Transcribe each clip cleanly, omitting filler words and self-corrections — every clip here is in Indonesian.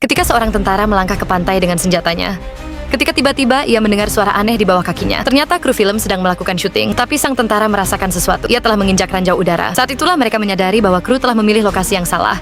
ketika seorang tentara melangkah ke pantai dengan senjatanya. Ketika tiba-tiba ia mendengar suara aneh di bawah kakinya. Ternyata kru film sedang melakukan syuting, tapi sang tentara merasakan sesuatu. Ia telah menginjak ranjau udara. Saat itulah mereka menyadari bahwa kru telah memilih lokasi yang salah.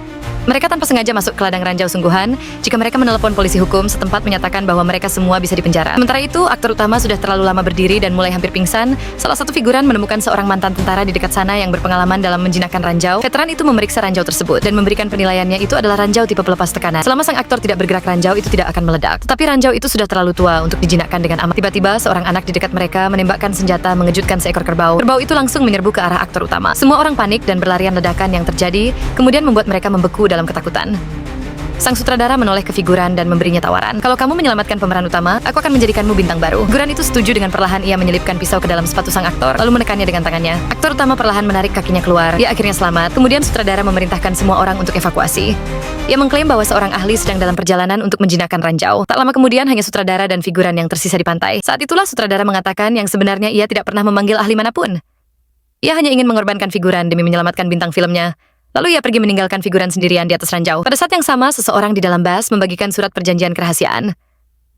Mereka tanpa sengaja masuk ke ladang ranjau sungguhan. Jika mereka menelepon polisi hukum setempat menyatakan bahwa mereka semua bisa dipenjara. Sementara itu, aktor utama sudah terlalu lama berdiri dan mulai hampir pingsan. Salah satu figuran menemukan seorang mantan tentara di dekat sana yang berpengalaman dalam menjinakkan ranjau. Veteran itu memeriksa ranjau tersebut dan memberikan penilaiannya itu adalah ranjau tipe pelepas tekanan. Selama sang aktor tidak bergerak, ranjau itu tidak akan meledak. Tetapi ranjau itu sudah terlalu tua untuk dijinakkan dengan aman. Tiba-tiba, seorang anak di dekat mereka menembakkan senjata mengejutkan seekor kerbau. Kerbau itu langsung menyerbu ke arah aktor utama. Semua orang panik dan berlarian. Ledakan yang terjadi kemudian membuat mereka membeku dalam ketakutan. Sang sutradara menoleh ke figuran dan memberinya tawaran. Kalau kamu menyelamatkan pemeran utama, aku akan menjadikanmu bintang baru. Figuran itu setuju. Dengan perlahan ia menyelipkan pisau ke dalam sepatu sang aktor, lalu menekannya dengan tangannya. Aktor utama perlahan menarik kakinya keluar. Ia akhirnya selamat. Kemudian sutradara memerintahkan semua orang untuk evakuasi. Ia mengklaim bahwa seorang ahli sedang dalam perjalanan untuk menjinakkan ranjau. Tak lama kemudian hanya sutradara dan figuran yang tersisa di pantai. Saat itulah sutradara mengatakan yang sebenarnya ia tidak pernah memanggil ahli manapun. Ia hanya ingin mengorbankan figuran demi menyelamatkan bintang filmnya. Lalu ia pergi meninggalkan figuran sendirian di atas ranjau. Pada saat yang sama, seseorang di dalam bus membagikan surat perjanjian kerahasiaan.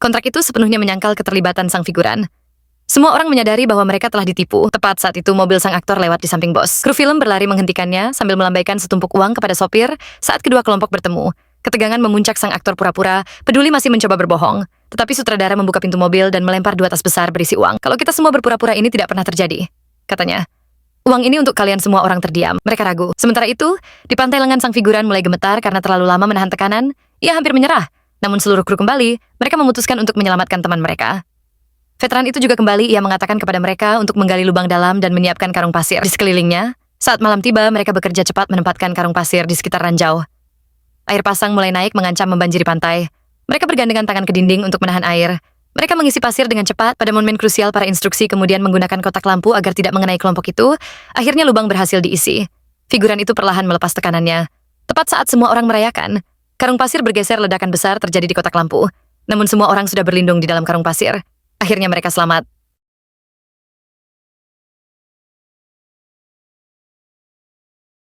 Kontrak itu sepenuhnya menyangkal keterlibatan sang figuran. Semua orang menyadari bahwa mereka telah ditipu. Tepat saat itu, mobil sang aktor lewat di samping bos. Kru film berlari menghentikannya sambil melambaikan setumpuk uang kepada sopir saat kedua kelompok bertemu. Ketegangan memuncak sang aktor pura-pura, peduli masih mencoba berbohong. Tetapi sutradara membuka pintu mobil dan melempar 2 tas besar berisi uang. Kalau kita semua berpura-pura ini tidak pernah terjadi, katanya. Uang ini untuk kalian semua. Orang terdiam. Mereka ragu. Sementara itu, di pantai lengan sang figuran mulai gemetar karena terlalu lama menahan tekanan. Ia hampir menyerah. Namun seluruh kru kembali, mereka memutuskan untuk menyelamatkan teman mereka. Veteran itu juga kembali. Ia mengatakan kepada mereka untuk menggali lubang dalam dan menyiapkan karung pasir di sekelilingnya. Saat malam tiba, mereka bekerja cepat menempatkan karung pasir di sekitar ranjau. Air pasang mulai naik mengancam membanjiri pantai. Mereka bergandengan tangan ke dinding untuk menahan air. Mereka mengisi pasir dengan cepat. Pada momen krusial, para instruksi kemudian menggunakan kotak lampu agar tidak mengenai kelompok itu. Akhirnya lubang berhasil diisi. Figuran itu perlahan melepas tekanannya. Tepat saat semua orang merayakan, karung pasir bergeser. Ledakan besar terjadi di kotak lampu. Namun semua orang sudah berlindung di dalam karung pasir. Akhirnya mereka selamat.